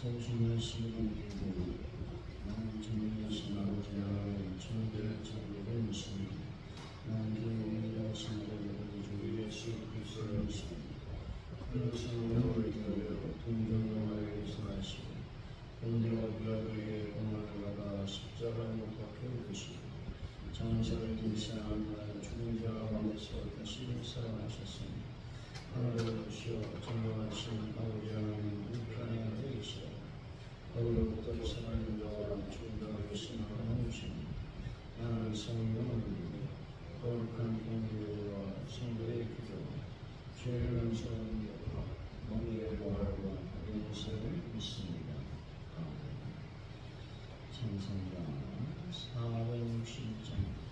소중하신 우리도 나는 전능하신 아버지와 천대 천국의 나는 유일하신 우리 주 예수 그리스도의 하나님으로 인하여 동정하여 예수하시고 본대와 비아들에게 공헌을 받아 십자가에 못 박혀 계시고 장사를 등시하여 죽은 자 가운데서 다시 살아나셨으니 하나님을 보시어 전능하신 아버지 하나님 우편에 되시어 거기로부터 살아있는 자와 죽은 자가 계시는 하나님이시니 나는 성령을 믿고 거룩한 공교와 성도의 기도 죄를 용서하는 것과 몸의 부활과 영생을 믿습니다. 찬송가 460장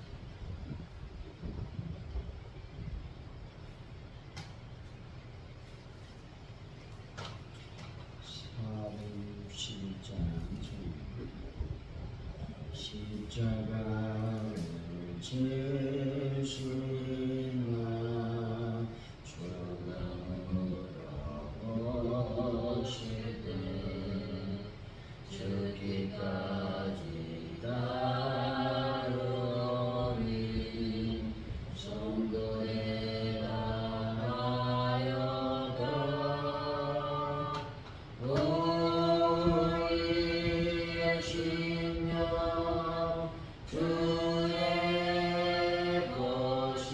십자가를 지시나 주가 오실 때 저기까지 따르니 성도에 관하여도 우리의 심령 주의 것이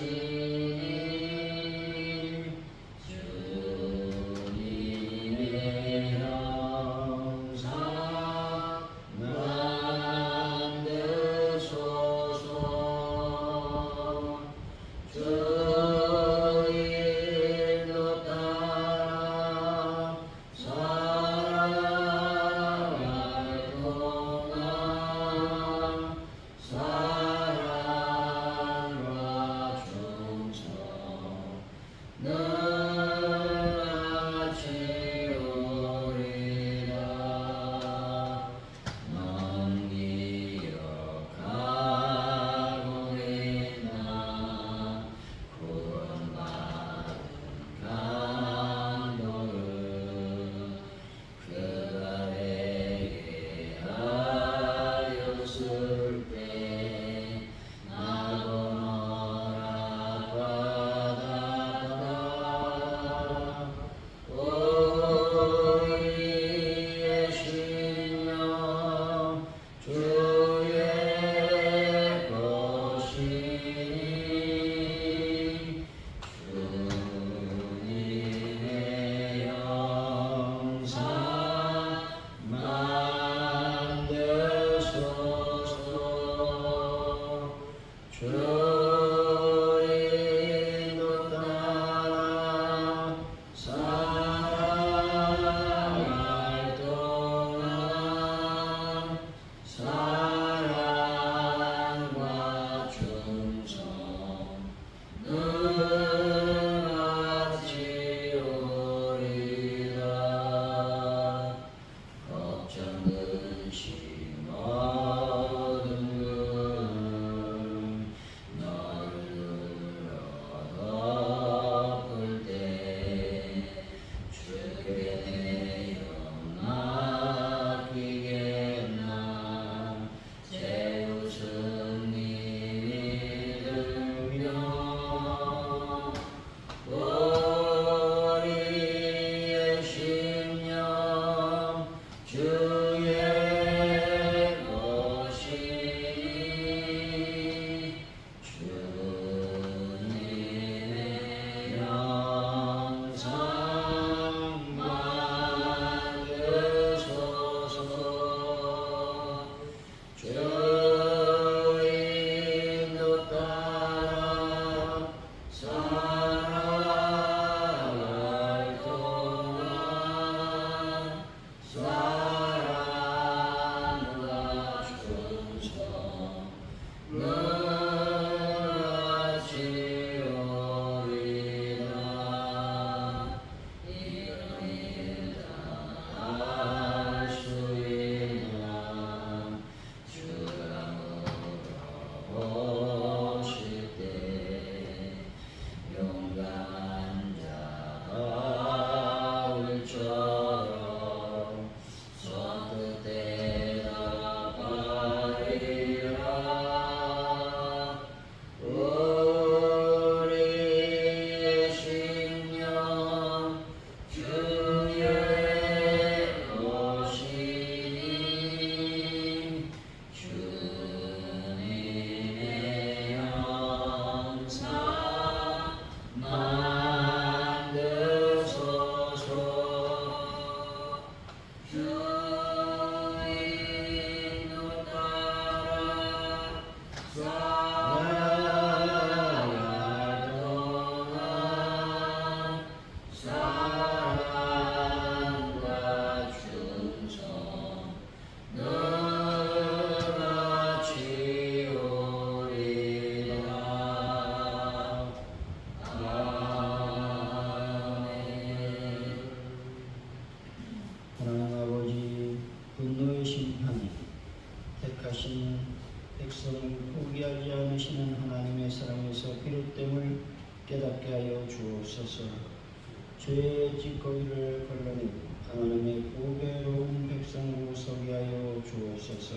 죄의 찌꺼기를 걸러내고 하나님의 보배로운 백성으로 서게 하여 주옵소서.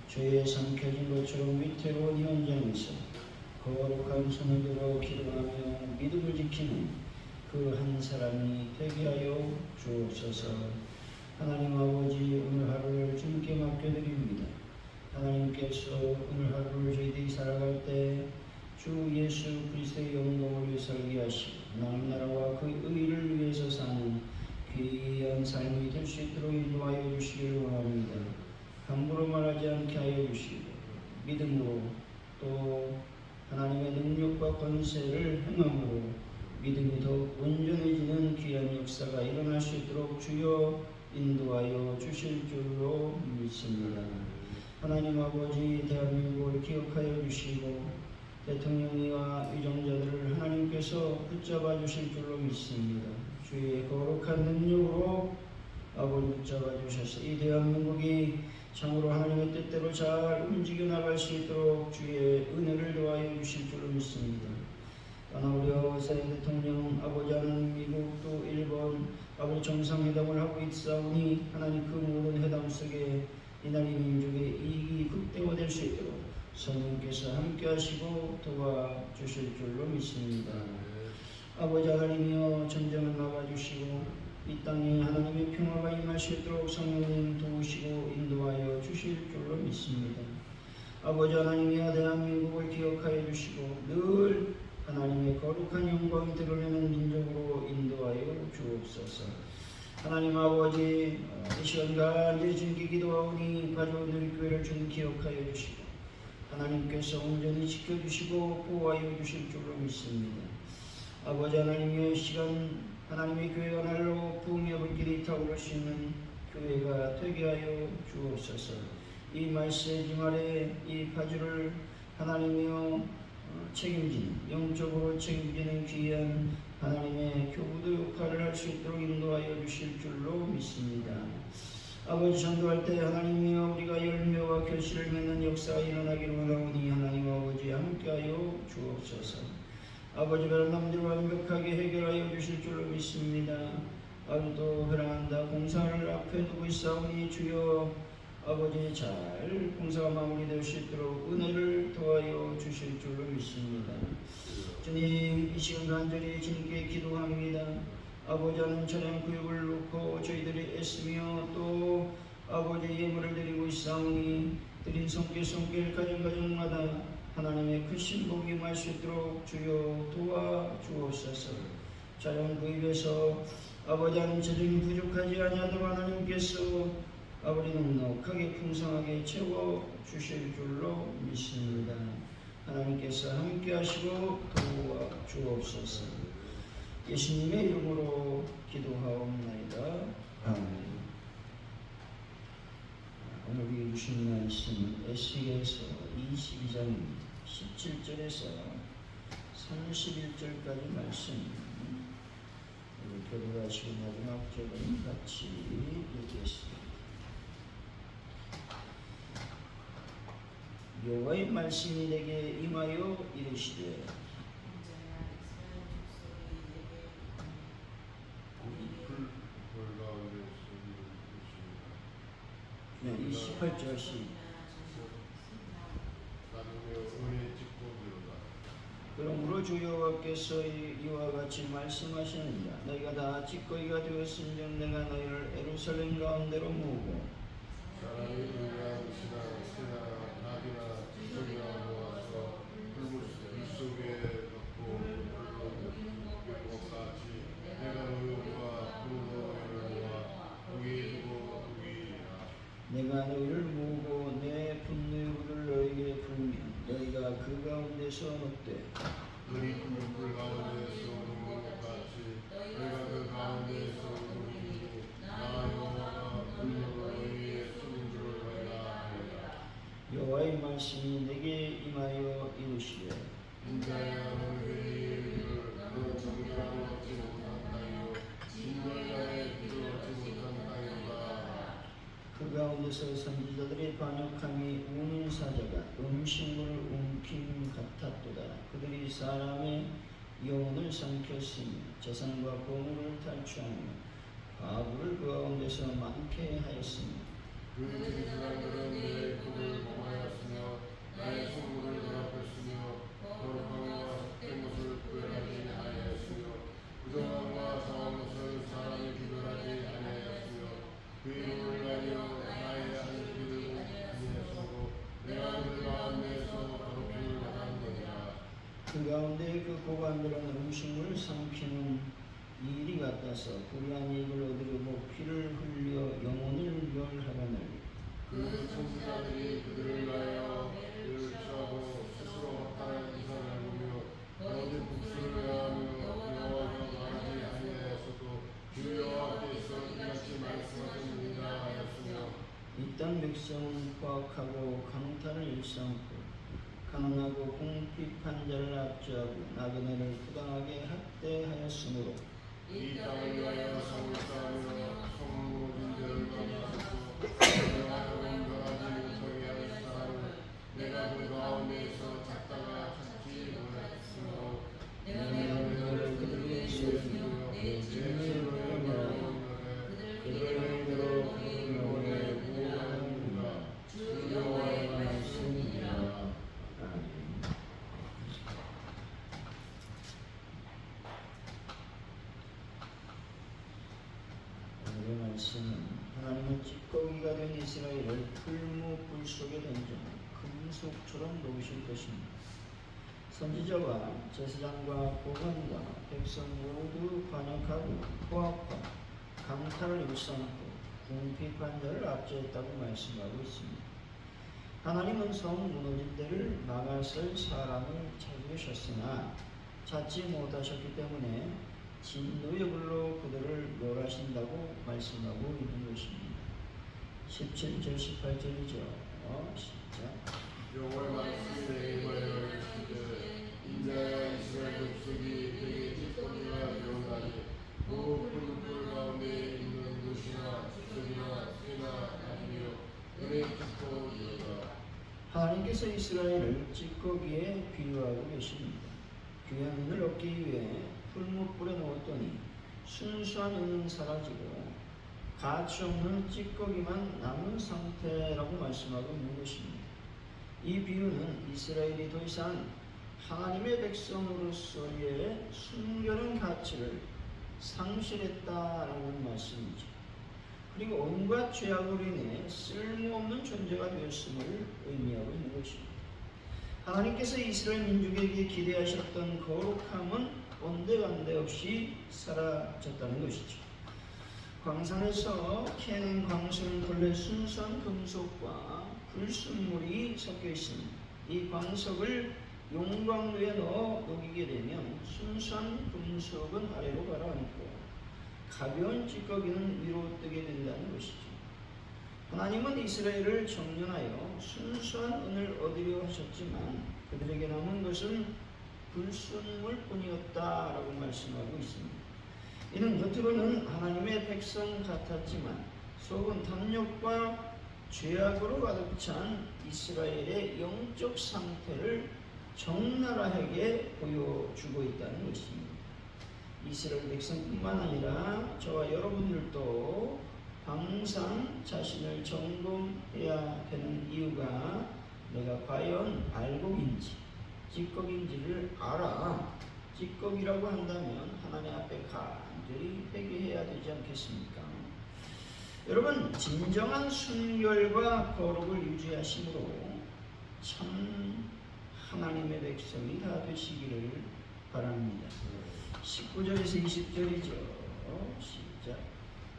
죄에 삼켜진 것처럼 위태로운 현장에서 거룩한 손을 들어 기도하며 믿음을 지키는 그 한 사람이 되게 하여 주옵소서. 하나님 아버지, 오늘 하루를 주님께 맡겨드립니다. 하나님께서 오늘 하루를 저희들이 살아갈 때 주 예수 그리스도의 영광을 위해 살게 하시고 하나님 나라와 그 의를 위해서 사는 귀한 삶이 될 수 있도록 인도하여 주시기를 원합니다. 함부로 말하지 않게 하여 주시고 믿음으로 또 하나님의 능력과 권세를 행함으로 믿음이 더욱 온전해지는 귀한 역사가 일어날 수 있도록 주여 인도하여 주실 줄로 믿습니다. 하나님 아버지, 대한민국을 기억하여 주시고 대통령이와 위정자들을 하나님께서 붙잡아 주실 줄로 믿습니다. 주의 거룩한 능력으로 아버지 붙잡아 주셔서 이 대한민국이 참으로 하나님의 뜻대로 잘 움직여 나갈 수 있도록 주의 은혜를 도와여 주실 줄로 믿습니다. 또한 우리 어사인 대통령 아버지 하나님, 미국 또 일본 아버지 정상회담을 하고 있사오니 하나님 그 모든 회담 속에 이날 이 민족의 이익이 극대화될 수 있도록 성령께서 함께 하시고 도와주실 줄로 믿습니다. 아버지 하나님이여, 전쟁을 막아주시고 이 땅에 하나님의 평화가 임할 수 있도록 성령님 도우시고 인도하여 주실 줄로 믿습니다. 아버지 하나님이여, 대한민국을 기억하여 주시고 늘 하나님의 거룩한 영광이 드러내는 민족으로 인도하여 주옵소서. 하나님 아버지, 이 시간 간절히 주님께 기도하오니 가져온 우리 교회를 주님 기억하여 주시고 하나님께서 온전히 지켜주시고 보호하여 주실 줄로 믿습니다. 아버지 하나님의 시간 하나님의 교회가 날로 부흥의 불길이 타오를 수 있는 교회가 되게 하여 주옵소서. 이 말세지 말에 이 파주를 하나님이여 책임지는, 영적으로 책임지는 귀한 하나님의 교부도 역할을 할 수 있도록 인도하여 주실 줄로 믿습니다. 아버지, 전도할 때 하나님이여 우리가 열매와 결실을 맺는 역사가 일어나기를 원하오니 하나님 아버지 함께하여 주옵소서. 아버지가 남들을 완벽하게 해결하여 주실 줄로 믿습니다. 아버지도 회랑한다 공사를 앞에 두고 있사오니 주여 아버지 잘 공사가 마무리될 수 있도록 은혜를 도와여 주실 줄로 믿습니다. 주님, 이 시간 간절히 주님께 기도합니다. 아버지 하나님, 찬양 구역을 놓고 저희들이 애쓰며 또 아버지 예물을 드리고 있사오니 드린 손길 가정마다 하나님의 크신 복이 임할 수 있도록 주여 도와주옵소서. 자연 그 입에서 아버지 하나님 재정이 부족하지 아니하도록 하나님께서 아버지 넉넉하게 풍성하게 채워주실 줄로 믿습니다. 하나님께서 함께 하시고 도와주옵소서. 예수님의 이름으로 기도하옵나이다. 아멘. 오늘 주신 말씀은 에스겔서 22장입니다. 17절에서 31절까지 말씀입니다. 교도하시고 마지막 절은 같이 읽겠습니다. 여호와의 말씀이 내게 임하여 이르시되 네, 28절씩 그러므로 주 여호와께서 이와 같이 말씀하시느니라. 너희가 다 찌꺼기가 되었은즉 내가 너희를 예루살렘 가운데로 모으고 사람이 의뢰한 시나 나비나 찌꺼기나 모아서 불 속에 넣고 불로 같이 내가 너희와 분노를 모아 거기에 두고 두기라. 내가 너희를 모으고 내 분노의 불을 너희에게 불면 너희가 그 가운데서 녹되 불이 불 가운데서 오는 것 같이 너희가 그 가운데서 오르니 나 여호와가 불로 너희의 쏟은 줄을 너희가 알리라. 여호와의 말씀이 내게 임하여 이르시되 인자야 너희의 일을 너 정결하고 얻지 못한 땅이요 진절자의 길을 얻지 못한 땅이로다. 그 가운데서 선지자들의 반역함이 우는 사자가 음식물을 움킴 같았도다. 그들이 사람의 영혼을 삼켰으며 재산과 보물을 탈취하며 과부를 그 가운데서 많게 하였으며 그 제사장들은 내 복을 범하였으며 나의 성물을 더럽혔으며 거룩함과 삭된 것을 구별하지 아니하였으며 부정함과 정한 것을 사람이 구별하지 아니하였으며 그 이름을 가리어 나의 안을 비들고 아니하였으므로 내가 그 가운데에서 거룩함을 받았느니라. 그 가운데 그 고관들은 음식물을 삼키는 일이 같아서 불의한 이익을 얻으려고 피를 흘려 영혼을 멸하려는 그 선지자들이 그들을 위하여 그를 취하고 스스로 합당한 이상을 보며 너희 복수를 위하며 여호와가 말하지 아니하였어도 주 여호와께서 이같이 말씀하셨느니라 하였으며 이 땅 백성은 포악하고 강탈을 일삼고 가난하고 궁핍한 자를 압제하고 나그네를 부당하게 학대하였으므로 이 땅을 위하여 성을 쌓으며 성무진 데를 떠나서 명하여 변하지 못하게 할 사람을 내가 그 가운데에서 찾다가 찾지 못하였으므로 내가 너를 그들에게 씌웠으며 내 진리를 너희로 그들을 대로 그 영혼에 보호하는가 주 여호와의 말씀이니라. 오늘의 말씀은 하나님은 찌꺼기가 된 이스라엘을 풀무불 속에 던져 금속처럼 놓으실 것입니다. 선지자와 제사장과 고관과 백성 모두 관역하고 포악과 강탈을 일삼고 궁핍한 자를 압제했다고 말씀하고 있습니다. 하나님은 성 무너진 데를 막아설 사람을 찾으셨으나 찾지 못하셨기 때문에 진노의 불로 그들을 멸하신다고 말씀하고 있는 것입니다. 17절 18절이죠. 시작. 여호와의 말씀이 내게 임하여 이르시되 인자야 이스라엘 족속이 내게 찌꺼기가 되었나니 그 푸른 가운데 있는 것이나 즉석이나 새나 나무며 은혜 깊고 이르다. 하나님께서 이스라엘을 찌꺼기에 비유하고 계십니다. 귀한 은을 얻기 위해 풀무불에 넣었더니 순수한 은은 사라지고 가치 없는 찌꺼기만 남은 상태라고 말씀하고 있는 것입니다. 이 비유는 이스라엘이 더 이상 하나님의 백성으로서의 순결한 가치를 상실했다라는 말씀이죠. 그리고 온갖 죄악으로 인해 쓸모없는 존재가 되었음을 의미하고 있는 것입니다. 하나님께서 이스라엘 민족에게 기대하셨던 거룩함은 온데간데 없이 사라졌다는 것이죠. 광산에서 캐낸 광수는 본래 순수한 금속과 불순물이 섞여 있습니다. 이 광석을 용광로에 넣어 녹이게 되면 순수한 금속은 아래로 가라앉고 가벼운 찌꺼기는 위로 뜨게 된다는 것이죠. 하나님은 이스라엘을 정련하여 순수한 은을 얻으려 하셨지만 그들에게 남은 것은 불순물뿐이었다라고 말씀하고 있습니다. 이는 겉으로는 하나님의 백성 같았지만 속은 탐욕과 죄악으로 가득 찬 이스라엘의 영적 상태를 적나라하게 보여주고 있다는 것입니다. 이스라엘 백성뿐만 아니라 저와 여러분들도 항상 자신을 점검해야 되는 이유가 내가 과연 알곡인지 찌꺼기인지를 알아 찌꺼기라고 한다면 하나님 앞에 간절히 회개해야 되지 않겠습니까? 여러분, 진정한 순결과 거룩을 유지하심으로 참 하나님의 백성이 다 되시기를 바랍니다. 19절에서 20절이죠. 시작.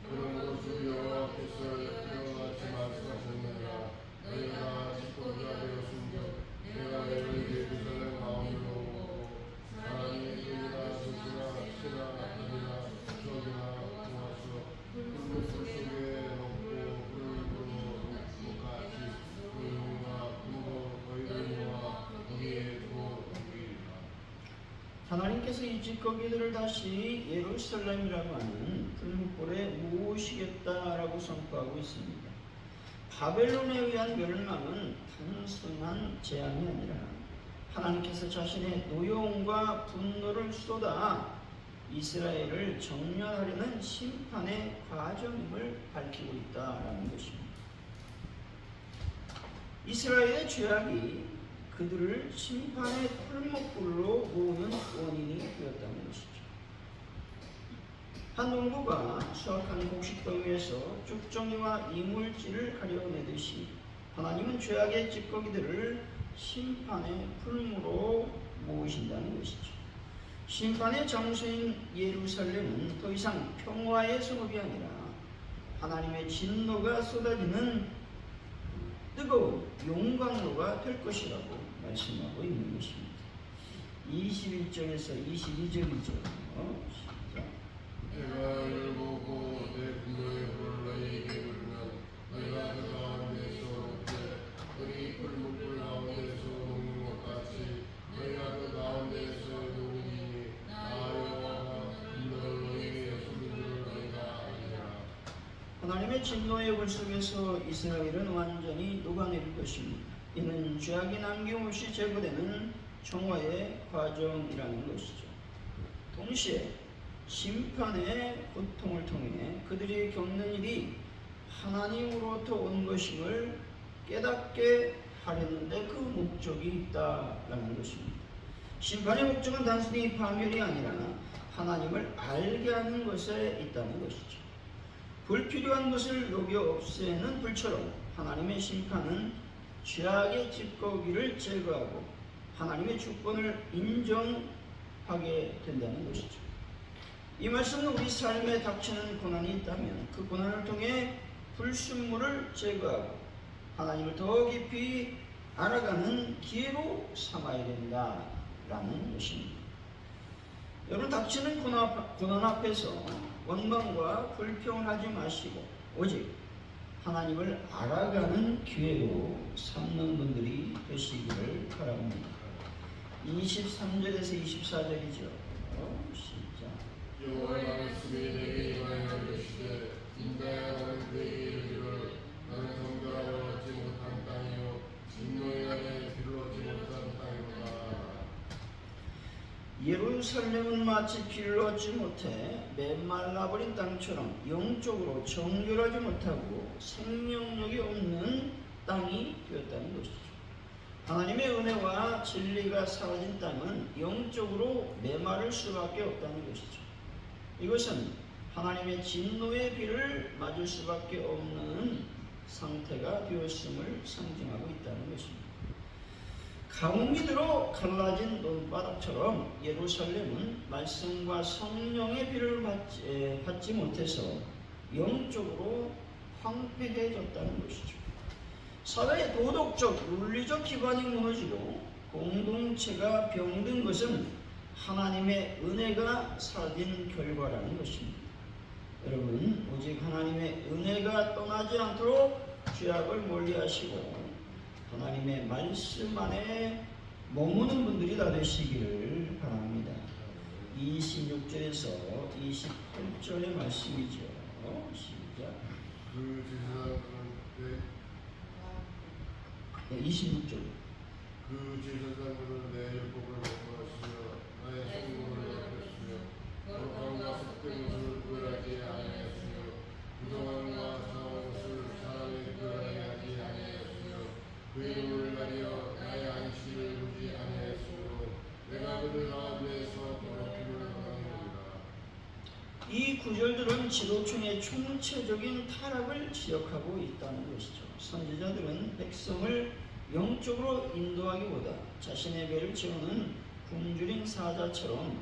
그러므로 주 여호와께서 이와 같이 말씀하셨느니라. 너희가 찌꺼기가 되었음즉 내가 너희에게 그 전에 마음으로 오고 사람이 눈이나 소수나 새나 아니나 추억이나 모아서 흙물 속에 넣고 불을 불어 같이 그 용과 금고 너희를 모아 거기에 두어 옮기리라. 하나님께서 이 찌꺼기들을 다시 예루살렘이라고 하는 풀무불에 모으시겠다라고 선포하고 있습니다. 바벨론에 의한 멸망은 단순한 재앙이 아니라 하나님께서 자신의 노여움과 분노를 쏟아 이스라엘을 정렬하려는 심판의 과정임을 밝히고 있다라는 것입니다. 이스라엘의 죄악이 그들을 심판의 풀목불로 모으는 원인이 되었다는 것이죠. 한 농부가 수확한 곡식덩 위에서 쭉정이와 이물질을 가려내듯이 하나님은 죄악의 찌꺼기들을 심판의 풀무로 모으신다는 것이죠. 심판의 장소인 예루살렘은 더 이상 평화의 성읍이 아니라 하나님의 진노가 쏟아지는 뜨거운 용광로가 될 것이라고 말씀하고 있는 것입니다. 21절에서 22절이죠. 내가 너를 보고 내 분노의 불을 너희에게 부르면 너희가 그 가운데서 먹되 우리 풀무불 가운데서 먹는 것 같이 너희가 그 가운데서 누우니 나 여호와가 너희에게 소리를 너희가 알리라. 하나님의 진노의 불 속에서 이스라엘은 완전히 녹아내릴 것입니다. 이는 죄악이 남김없이 제거되는 정화의 과정이라는 것이죠. 동시에 심판의 고통을 통해 그들이 겪는 일이 하나님으로부터 온 것임을 깨닫게 하려는데 그 목적이 있다라는 것입니다. 심판의 목적은 단순히 파멸이 아니라 하나님을 알게 하는 것에 있다는 것이죠. 불필요한 것을 녹여 없애는 불처럼 하나님의 심판은 죄악의 찌꺼기를 제거하고 하나님의 주권을 인정하게 된다는 것이죠. 이 말씀은 우리 삶에 닥치는 고난이 있다면 그 고난을 통해 불순물을 제거하고 하나님을 더 깊이 알아가는 기회로 삼아야 된다라는 것입니다. 여러분, 닥치는 고난 앞에서 원망과 불평을 하지 마시고 오직 하나님을 알아가는 기회로 삼는 분들이 되시기를 바랍니다. 23절에서 24절이죠. 시작. 여호와의 말씀이 내게 임하여 이르시되 인자야는 그에게 이르기를 나는 성결함을 얻지 못한 땅이요 진노의 날에 비를 얻지 못한 땅이로다. 예루살렘은 마치 비를 얻지 못해 메말라버린 땅처럼 영적으로 정결하지 못하고 생명력이 없는 땅이 되었다는 것이죠. 하나님의 은혜와 진리가 사라진 땅은 영적으로 메마를 수밖에 없다는 것이죠. 이것은 하나님의 진노의 비를 맞을 수밖에 없는 상태가 되었음을 상징하고 있다는 것입니다. 가뭄이 들어 갈라진 논바닥처럼 예루살렘은 말씀과 성령의 비를 받지 못해서 영적으로 황폐해졌다는 것이죠. 사회의 도덕적, 윤리적 기반이 무너지고 공동체가 병든 것은 하나님의 은혜가 사라진 결과라는 것입니다. 여러분, 오직 하나님의 은혜가 떠나지 않도록 죄악을 멀리하시고 하나님의 말씀 안에 머무는 분들이 다 되시기를 바랍니다. 26절에서 28절의 말씀이죠. 시작. 그 제사장들은 26절. 그 제사장들은 내 율법을 못하시며 나의 성공을 어겼으며 거룩함과 속된 것을 구별하지 아니하였으며 부정함과 상한 것을 사람의 구별하게 하지 아니하였으며 그 이름을 가려 나의 안식일을 두지 아니하였으므로 내가 그들 가운데에서 더럽힘을 당하노라. 이 구절들은 지도층의 총체적인 타락을 지적하고 있다는 것이죠. 선지자들은 백성을 영적으로 인도하기보다 자신의 배를 채우는 굶주린 사자처럼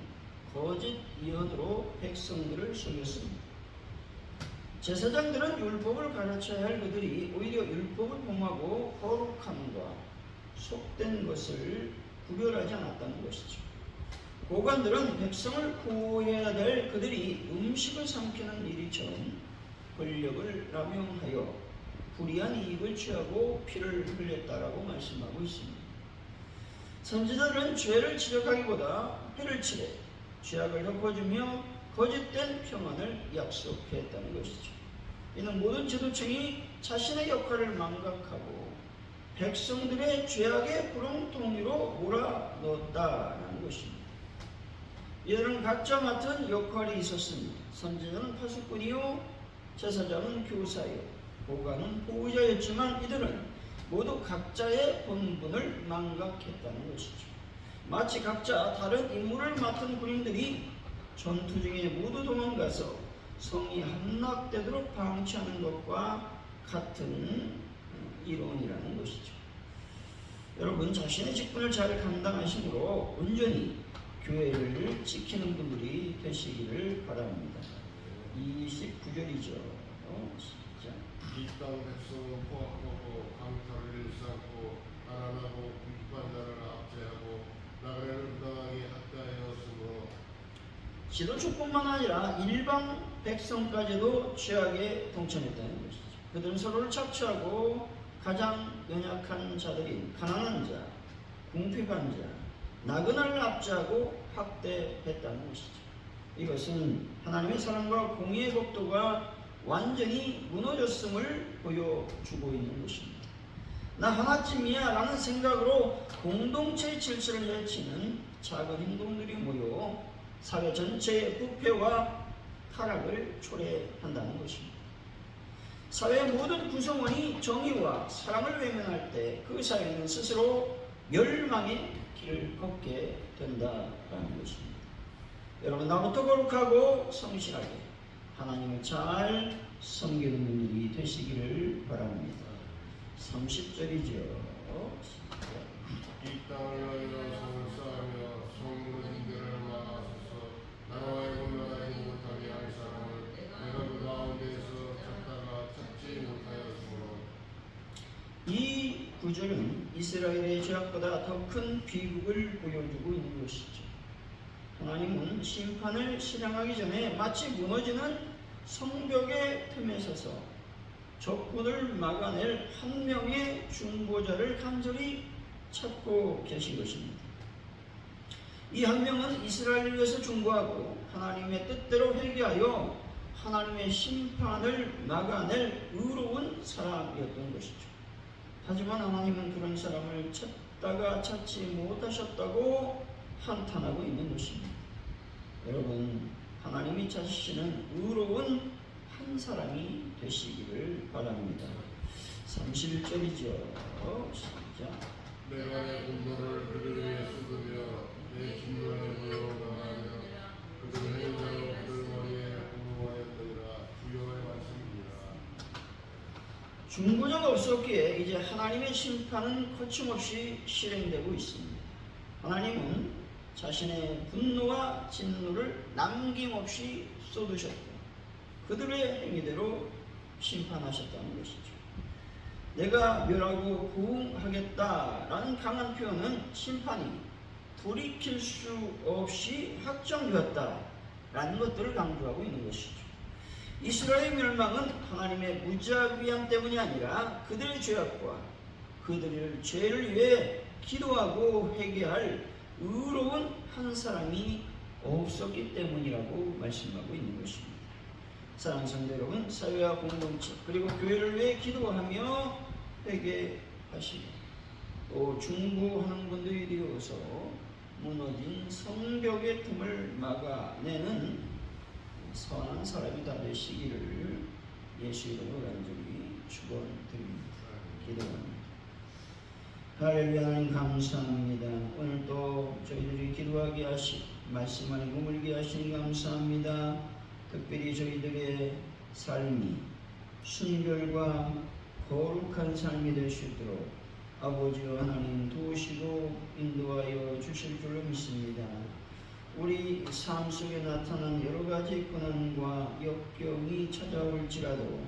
거짓 예언으로 백성들을 속였습니다. 제사장들은 율법을 가르쳐야 할 그들이 오히려 율법을 범하고 거룩함과 속된 것을 구별하지 않았다는 것이죠. 고관들은 백성을 구호해야 될 그들이 음식을 삼키는 일이처럼 권력을 남용하여 불의한 이익을 취하고 피를 흘렸다라고 말씀하고 있습니다. 선지자들은 죄를 지적하기보다 피를 치러 죄악을 덮어주며 거짓된 평안을 약속했다는 것이죠. 이는 모든 지도층이 자신의 역할을 망각하고 백성들의 죄악의 구렁텅이로 몰아넣었다는 것입니다. 이들은 각자 맡은 역할이 있었습니다. 선지자는 파수꾼이요, 제사장은 교사요, 보관은 보호자였지만 이들은 모두 각자의 본분을 망각했다는 것이죠. 마치 각자 다른 임무를 맡은 군인들이 전투 중에 모두 도망가서 성이 함락되도록 방치하는 것과 같은 이론이라는 것이죠. 여러분, 자신의 직분을 잘 감당하심으로 온전히 교회를 지키는 분들이 되시기를 바랍니다. 29절이죠. 시작. 이 땅 백성은 포악하고 강탈을 일삼고 가난하고 궁핍한 자를 압제하고 나그네를 부당하게 학대하였으므로 지도층뿐만 아니라 일반 백성까지도 죄악에 동참했다는 것이죠. 그들은 서로를 착취하고 가장 연약한 자들인 가난한 자, 궁핍한 자, 나그네를 압제하고 학대했다는 것이죠. 이것은 하나님의 사랑과 공의의 법도가 완전히 무너졌음을 보여주고 있는 것입니다. 나 하나쯤이야 라는 생각으로 공동체의 질서를 해치는 작은 행동들이 모여 사회 전체의 부패와 타락을 초래한다는 것입니다. 사회의 모든 구성원이 정의와 사랑을 외면할 때 그 사회는 스스로 멸망의 길을 걷게 된다는 것입니다. 여러분, 나부터 거룩하고 성실하게 하나님을 잘 섬기는 분들이 되시기를 바랍니다. 30절이죠. 이 땅을 위하여 성을 쌓으며 성문의 징대를 막아서서 나라와의 공명하지 못하게 할 사람을 내가 그 가운데에서 찾다가 찾지 못하였으므로. 이 구절은 이스라엘의 죄악보다 더 큰 비극을 보여주고 있는 것이죠. 하나님은 심판을 실행하기 전에 마치 무너지는 성벽의 틈에 서서 적군을 막아낼 한 명의 중보자를 간절히 찾고 계신 것입니다. 이 한 명은 이스라엘을 위해서 중보하고 하나님의 뜻대로 회개하여 하나님의 심판을 막아낼 의로운 사람이었던 것이죠. 하지만 하나님은 그런 사람을 찾다가 찾지 못하셨다고 한탄하고 있는 것입니다. 여러분, 하나님이 찾으시는 의로운 한 사람이 되시기를 바랍니다. 31절이죠. 시작. 내가 내 분노를 그들 위해 쏟으며 내 진노에 모여나가며 그들 행자로 그들 머리에 공로하였느니라. 주여의 말씀이니라. 중보자가 없었기에 이제 하나님의 심판은 거침없이 실행되고 있습니다. 하나님은 자신의 분노와 진노를 남김없이 쏟으셨고 그들의 행위대로 심판하셨다는 것이죠. 내가 멸하고 부흥하겠다라는 강한 표현은 심판이 돌이킬 수 없이 확정되었다라는 것들을 강조하고 있는 것이죠. 이스라엘의 멸망은 하나님의 무자비함 때문이 아니라 그들의 죄악과 그들의 죄를 위해 기도하고 회개할 의로운 한 사람이 없었기 때문이라고 말씀하고 있는 것입니다. 사랑하는 성도 여러분, 사회와 공동체 그리고 교회를 위해 기도하며 회개하시고 또 중보하는 분들이 되어서 무너진 성벽의 틈을 막아내는 선한 사람이 다 되시기를 예수 이름으로 간절히 축원드립니다. 기도합니다. 할렐루야. 하나님 감사합니다. 오늘 또 저희들이 기도하게 하시 말씀 안에 머물게 하시니 감사합니다. 특별히 저희들의 삶이 순결과 거룩한 삶이 될 수 있도록 아버지와 하나님 도우시고 인도하여 주실 줄로 믿습니다. 우리 삶 속에 나타난 여러 가지 고난과 역경이 찾아올지라도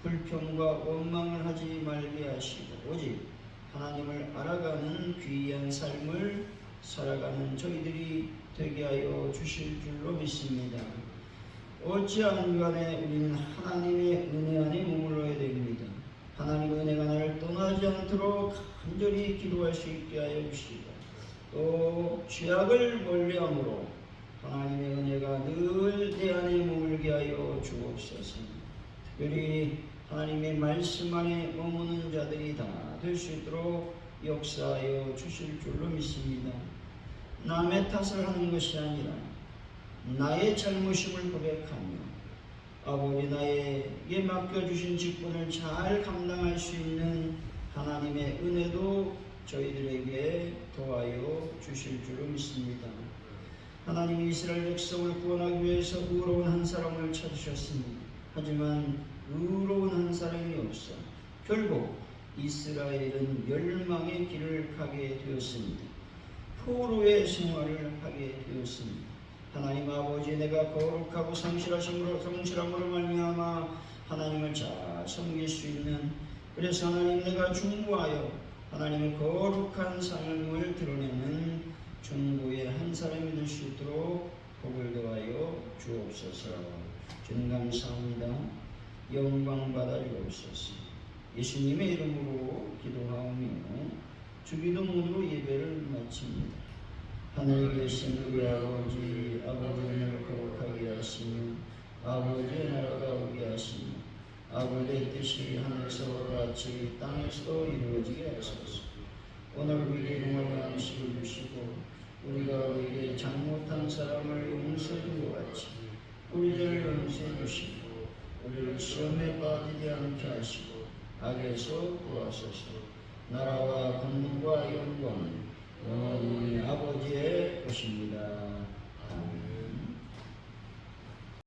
불평과 원망을 하지 말게 하시고 오직 하나님을 알아가는 귀한 삶을 살아가는 저희들이 되게 하여 주실 줄로 믿습니다. 어찌하든 간에 우리는 하나님의 은혜 안에 머물러야 됩니다. 하나님의 은혜가 나를 떠나지 않도록 간절히 기도할 수 있게 하여 주시고 또 죄악을 멀리함으로 하나님의 은혜가 늘 내 안에 머물게 하여 주옵소서. 우리 하나님의 말씀 안에 머무는 자들이 다 될 수 있도록 역사하여 주실 줄로 믿습니다. 남의 탓을 하는 것이 아니라 나의 잘못임을 고백하며 아버지 나에게 맡겨주신 직분을 잘 감당할 수 있는 하나님의 은혜도 저희들에게 도와여 주실 줄로 믿습니다. 하나님이 이스라엘 백성을 구원하기 위해서 의로운 한 사람을 찾으셨습니다. 하지만 의로운 한 사람이 없어 결국 이스라엘은 멸망의 길을 가게 되었습니다. 포로의 생활을 하게 되었습니다. 하나님 아버지 내가 거룩하고 성실함으로 말미암아 하나님을 잘 섬길 수 있는 그래서 하나님 내가 중보하여 하나님의 거룩한 삶을 드러내는 중보의 한 사람이 될 수 있도록 복을 더하여 주옵소서. 주님 감사합니다. 영광 받아 주옵소서. 예수님의 이름으로 기도하오며 주기도문으로 예배를 마칩니다. 하늘에 계신 우리 아버지, 아버지를 거룩하게 하시며 아버지의 나라가 오게 하시며 아버지의 뜻이 하늘에서와 같이 땅에서도 이루어지게 하소서. 오늘 우리에게 용감한 음식을 주시고 우리가 우리에게 잘못한 사람을 용서해 준 것 같이 우리를 용서해 주시고 우리를 시험에 빠지지 않게 하시고 악에서 구하소서. 나라와 권능과 영광은 영원히 아버지의 것입니다.